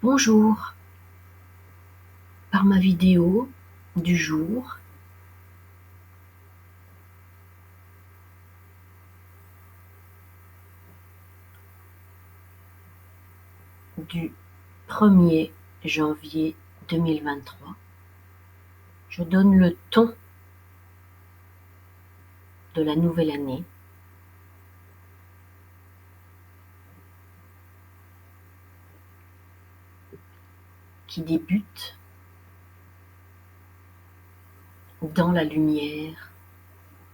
Bonjour, par ma vidéo du jour, du 1er janvier 2023, je donne le ton de la nouvelle année qui débute dans la lumière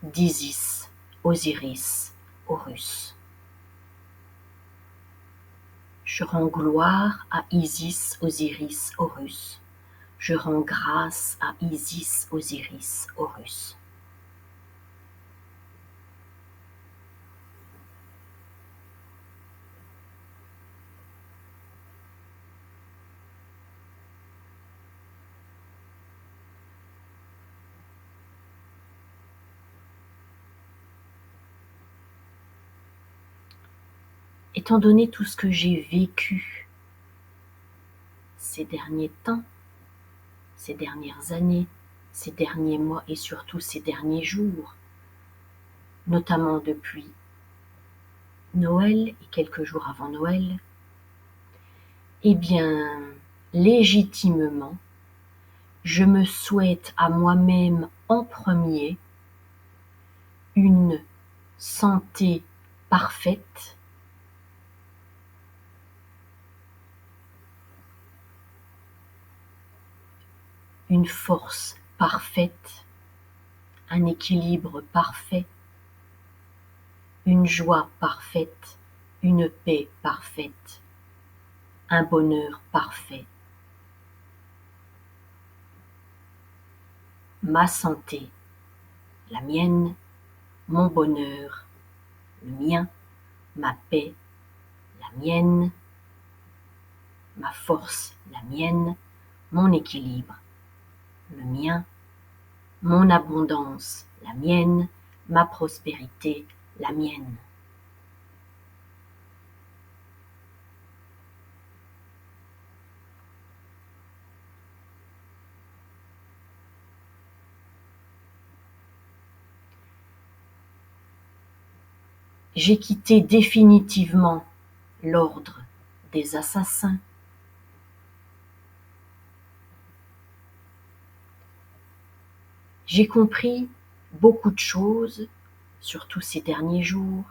d'Isis, Osiris, Horus. Je rends gloire à Isis, Osiris, Horus. Je rends grâce à Isis, Osiris, Horus. Étant donné tout ce que j'ai vécu ces derniers temps, ces dernières années, ces derniers mois et surtout ces derniers jours, notamment depuis Noël et quelques jours avant Noël, eh bien, légitimement, je me souhaite à moi-même en premier une santé parfaite, une force parfaite, un équilibre parfait, une joie parfaite, une paix parfaite, un bonheur parfait. Ma santé, la mienne, mon bonheur, le mien, ma paix, la mienne, ma force, la mienne, mon équilibre, le mien, mon abondance, la mienne, ma prospérité, la mienne. J'ai quitté définitivement l'ordre des assassins. J'ai compris beaucoup de choses, surtout ces derniers jours.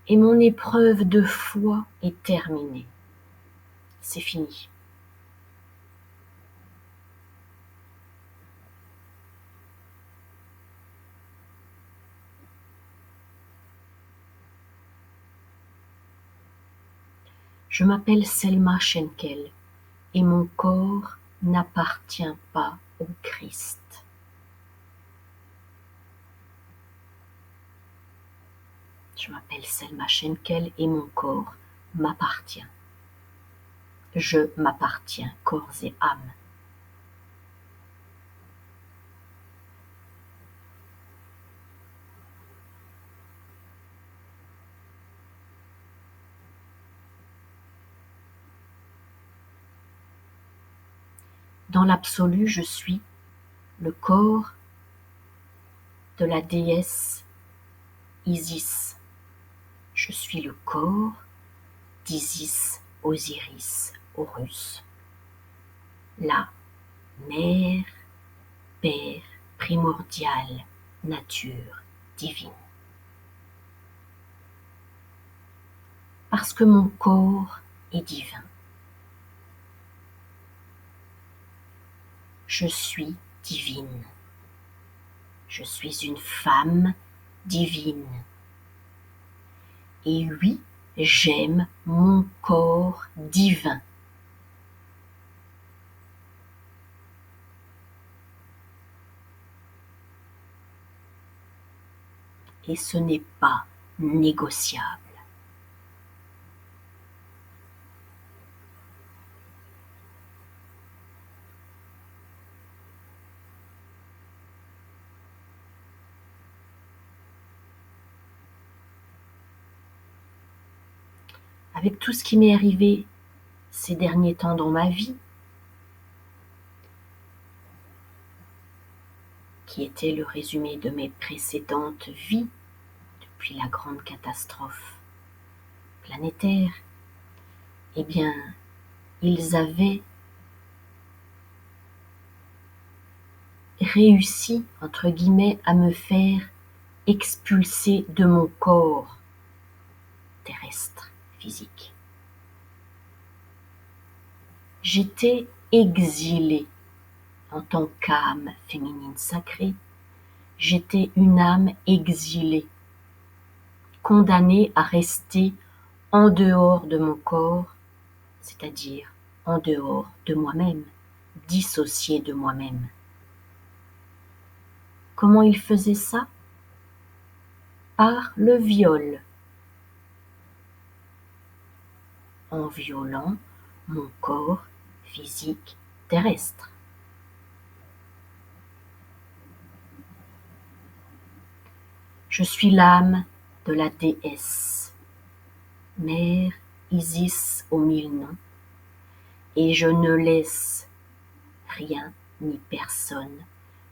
Et mon épreuve de foi est terminée. C'est fini. Je m'appelle Selma Schenkel et mon corps n'appartient pas au Christ. Je m'appelle Selma Schenkel et mon corps m'appartient. Je m'appartiens corps et âme. Dans l'absolu, je suis le corps de la déesse Isis. Je suis le corps d'Isis, Osiris, Horus. La mère, père, primordiale, nature, divine. Parce que mon corps est divin. Je suis divine. Je suis une femme divine. Et oui, j'aime mon corps divin. Et ce n'est pas négociable. avec tout ce qui m'est arrivé ces derniers temps dans ma vie, qui était le résumé de mes précédentes vies depuis la grande catastrophe planétaire, eh bien, ils avaient réussi, entre guillemets, à me faire expulser de mon corps terrestre, physique. J'étais exilée en tant qu'âme féminine sacrée. J'étais une âme exilée, condamnée à rester en dehors de mon corps, c'est-à-dire en dehors de moi-même, dissociée de moi-même. Comment il faisait ça? Par le viol, en violant mon corps physique terrestre. Je suis l'âme de la déesse, mère Isis aux 1000 noms, et je ne laisse rien ni personne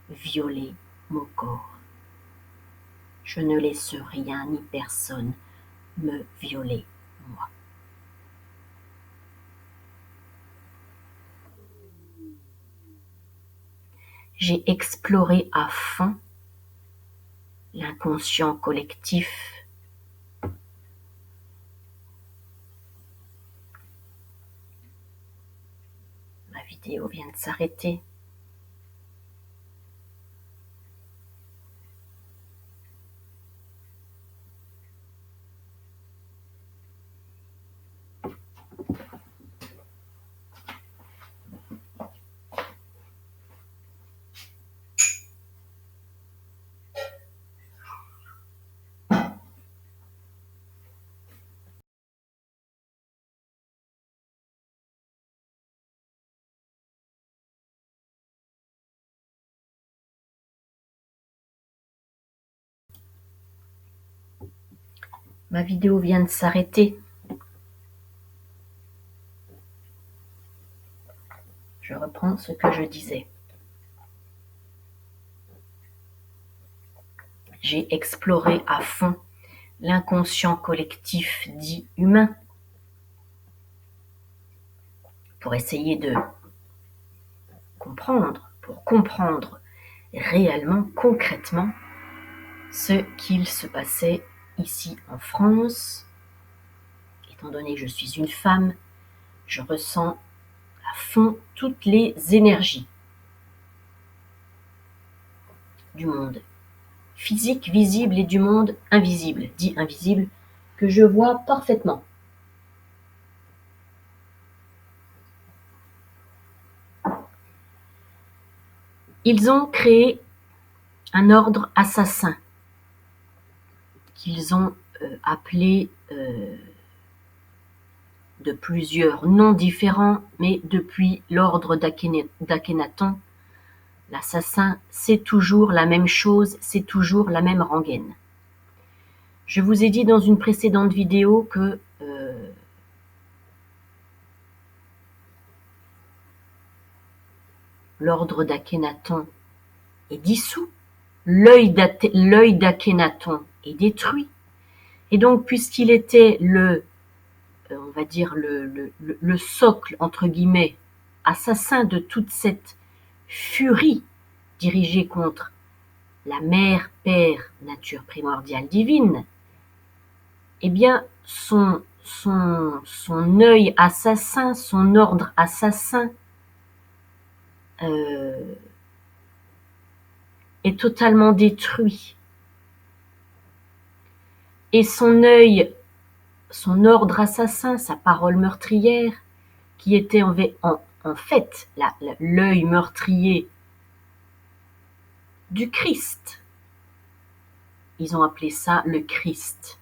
violer mon corps. Je ne laisse rien ni personne me violer, moi. J'ai exploré à fond l'inconscient collectif. Ma vidéo vient de s'arrêter. Ma vidéo vient de s'arrêter. Je reprends ce que je disais. J'ai exploré à fond l'inconscient collectif dit humain pour essayer de pour comprendre réellement, concrètement, ce qu'il se passait ici en France. Étant donné que je suis une femme, je ressens à fond toutes les énergies du monde physique, visible et du monde invisible, dit invisible, que je vois parfaitement. Ils ont créé un ordre assassin qu'ils ont appelé de plusieurs noms différents, mais depuis l'ordre d'Akhenaton, l'assassin, c'est toujours la même chose, c'est toujours la même rengaine. Je vous ai dit dans une précédente vidéo que l'ordre d'Akhenaton est dissous, l'œil d'Akhenaton est détruit, et donc puisqu'il était on va dire le socle, entre guillemets, assassin de toute cette furie dirigée contre la mère, père, nature primordiale divine, eh bien, son œil assassin, son ordre assassin est totalement détruit. Et son œil, son ordre assassin, sa parole meurtrière, qui était en fait l'œil meurtrier du Christ. Ils ont appelé ça le Christ.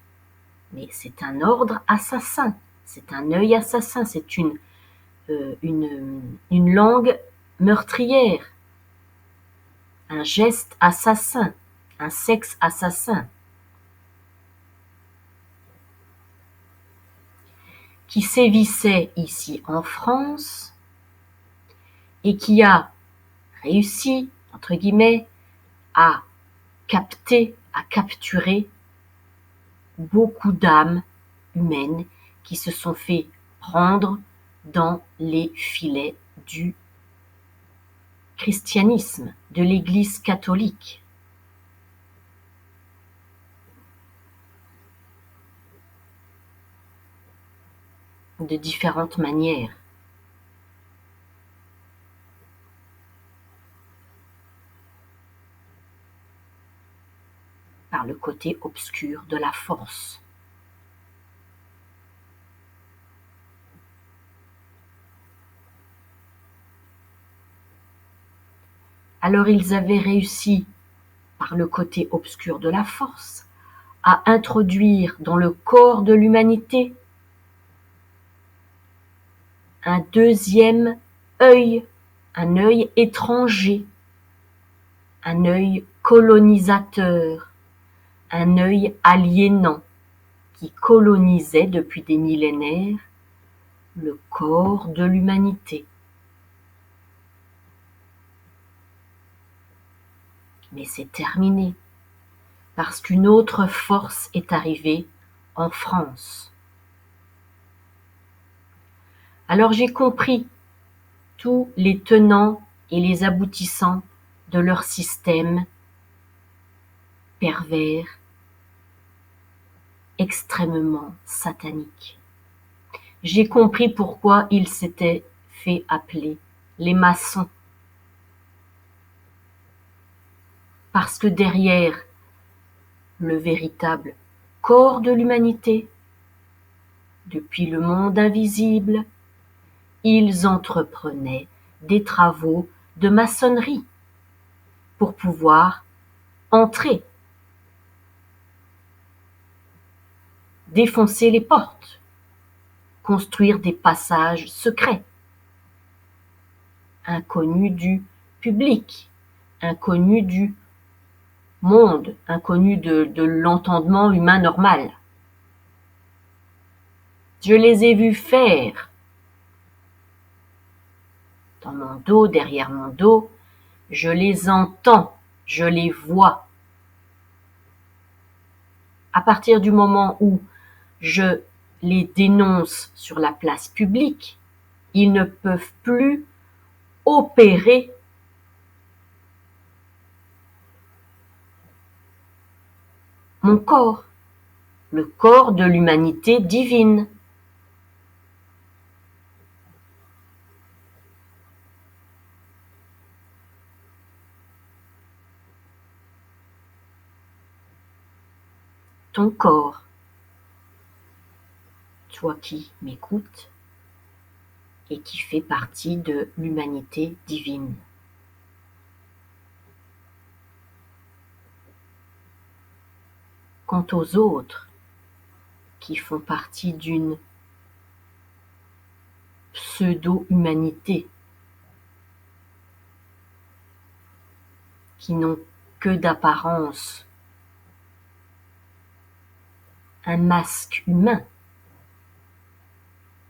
Mais c'est un ordre assassin, c'est un œil assassin, c'est une langue meurtrière, un geste assassin, un sexe assassin, qui sévissait ici en France et qui a réussi, entre guillemets, à capter, à capturer beaucoup d'âmes humaines qui se sont fait prendre dans les filets du christianisme, de l'Église catholique. De différentes manières. Par le côté obscur de la force. Alors ils avaient réussi, par le côté obscur de la force, à introduire dans le corps de l'humanité un deuxième œil, un œil étranger, un œil colonisateur, un œil aliénant qui colonisait depuis des millénaires le corps de l'humanité. Mais c'est terminé, parce qu'une autre force est arrivée en France. Alors j'ai compris tous les tenants et les aboutissants de leur système pervers, extrêmement satanique. J'ai compris pourquoi ils s'étaient fait appeler les maçons. Parce que derrière le véritable corps de l'humanité, depuis le monde invisible, ils entreprenaient des travaux de maçonnerie pour pouvoir entrer, défoncer les portes, construire des passages secrets, inconnus du public, inconnus du monde, inconnus de l'entendement humain normal. Je les ai vus faire. Dans mon dos, derrière mon dos, je les entends, je les vois. À partir du moment où je les dénonce sur la place publique, ils ne peuvent plus opérer mon corps, le corps de l'humanité divine. Ton corps, toi qui m'écoutes et qui fais partie de l'humanité divine. Quant aux autres, qui font partie d'une pseudo-humanité, qui n'ont que d'apparence un masque humain,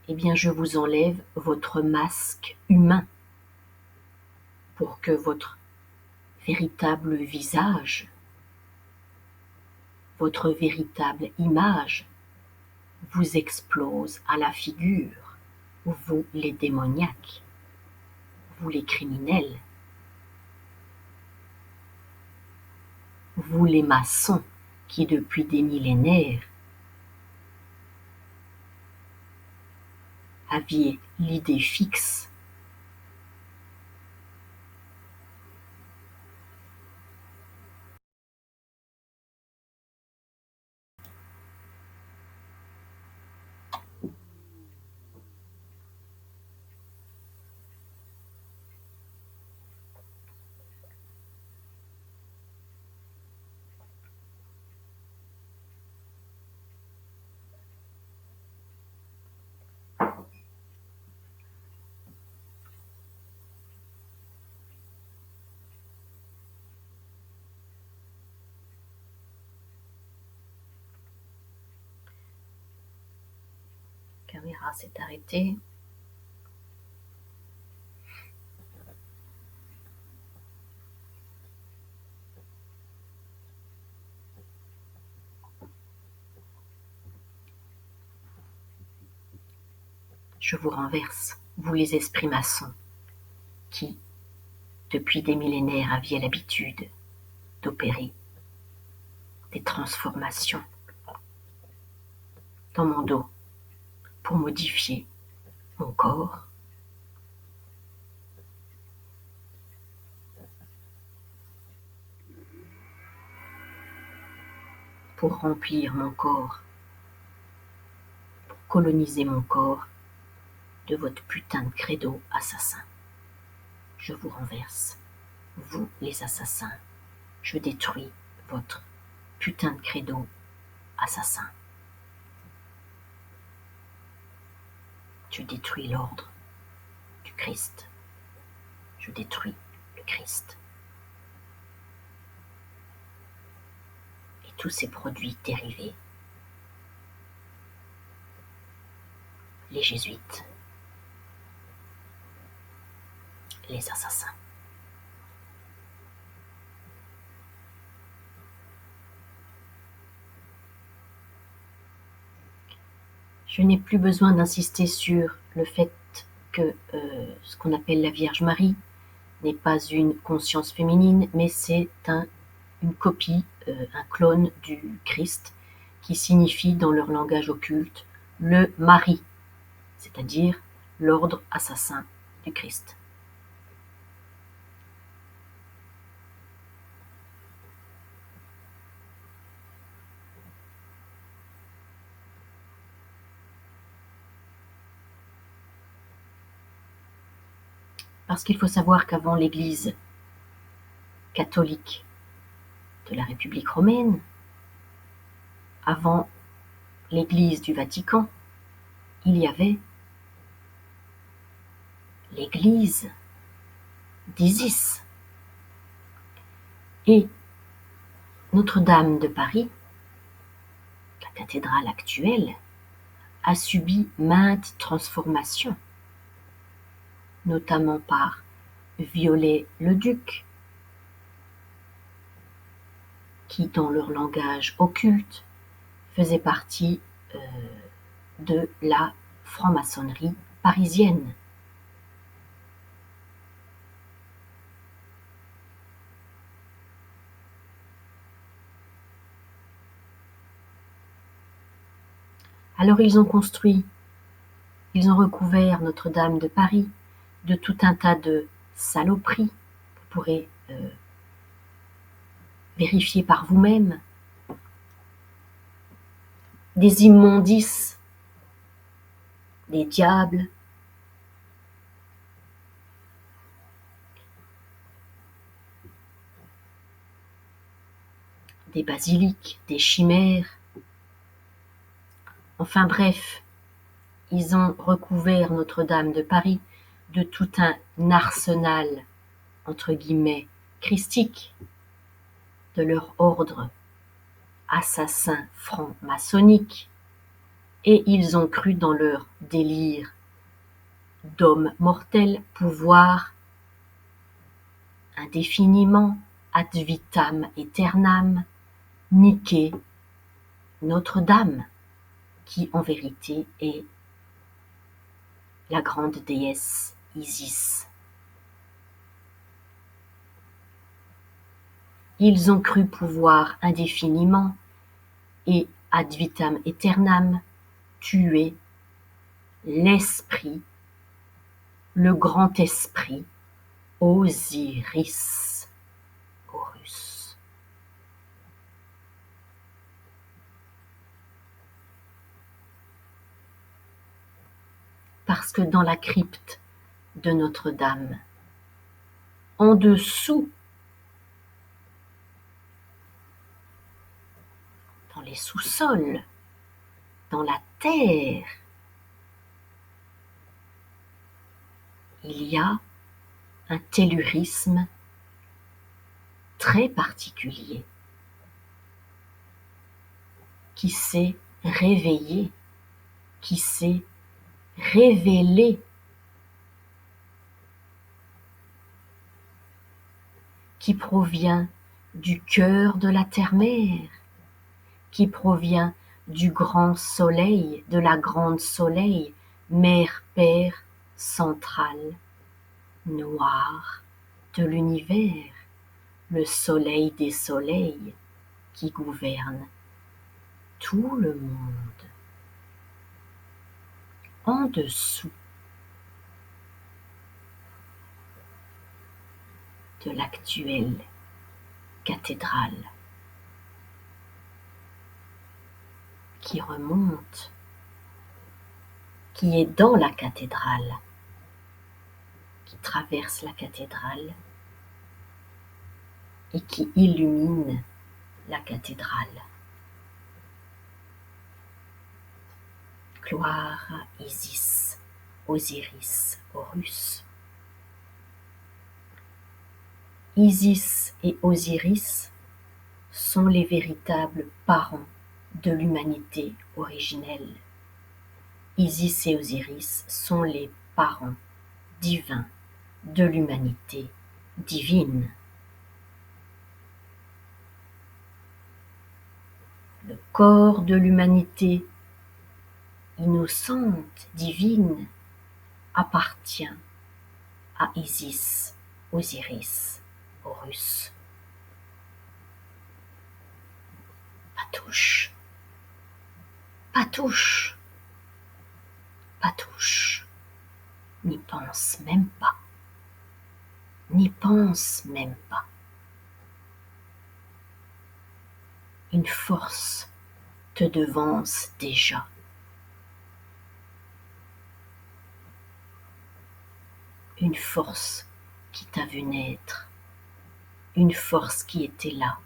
eh bien je vous enlève votre masque humain pour que votre véritable visage, votre véritable image vous explose à la figure, vous les démoniaques, vous les criminels, vous les maçons qui depuis des millénaires aviez l'idée fixe caméra s'est arrêtée. Je vous renverse, vous les esprits maçons, qui, depuis des millénaires, aviez l'habitude d'opérer des transformations dans mon dos pour modifier mon corps, pour remplir mon corps, pour coloniser mon corps de votre putain de credo assassin. Je vous renverse, vous les assassins, je détruis votre putain de credo assassin. Je détruis l'ordre du Christ. Je détruis le Christ. Et tous ces produits dérivés. Les jésuites. Les assassins. Je n'ai plus besoin d'insister sur le fait que ce qu'on appelle la Vierge Marie n'est pas une conscience féminine, mais c'est une copie, un clone du Christ, qui signifie dans leur langage occulte le mari, c'est-à-dire l'ordre assassin du Christ. Parce qu'il faut savoir qu'avant l'Église catholique de la République romaine, avant l'Église du Vatican, il y avait l'Église d'Isis. Et Notre-Dame de Paris, la cathédrale actuelle, a subi maintes transformations, notamment par Viollet-le-Duc, qui, dans leur langage occulte, faisait partie de la franc-maçonnerie parisienne. Alors ils ont recouvert Notre-Dame de Paris de tout un tas de saloperies. Vous pourrez vérifier par vous-même. Des immondices, des diables, des basiliques, des chimères. Enfin bref, ils ont recouvert Notre-Dame de Paris de tout un arsenal, entre guillemets, christique, de leur ordre assassin franc-maçonnique, et ils ont cru dans leur délire d'hommes mortels pouvoir indéfiniment, ad vitam aeternam, niquer Notre-Dame, qui en vérité est la grande déesse Isis. Ils ont cru pouvoir indéfiniment et ad vitam aeternam tuer l'esprit, le grand esprit, Osiris, Horus. Parce que dans la crypte de Notre-Dame, en dessous, dans les sous-sols, dans la terre, il y a un tellurisme très particulier qui s'est réveillé, qui s'est révélé, qui provient du cœur de la terre-mère, qui provient du grand soleil, de la grande soleil, mère-père centrale, noire de l'univers, le soleil des soleils qui gouverne tout le monde. En dessous de l'actuelle cathédrale qui remonte, qui est dans la cathédrale, qui traverse la cathédrale et qui illumine la cathédrale. Gloire à Isis, Osiris, Horus. Isis et Osiris sont les véritables parents de l'humanité originelle. Isis et Osiris sont les parents divins de l'humanité divine. Le corps de l'humanité innocente, divine, appartient à Isis, Osiris, Horus. Patouche, patouche, patouche, n'y pense même pas, n'y pense même pas. Une force te devance déjà. Une force qui t'a vu naître, une force qui était là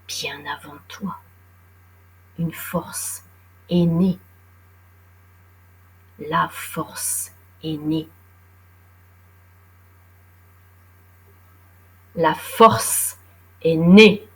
bien avant toi, une force est née, la force est née. La force est née.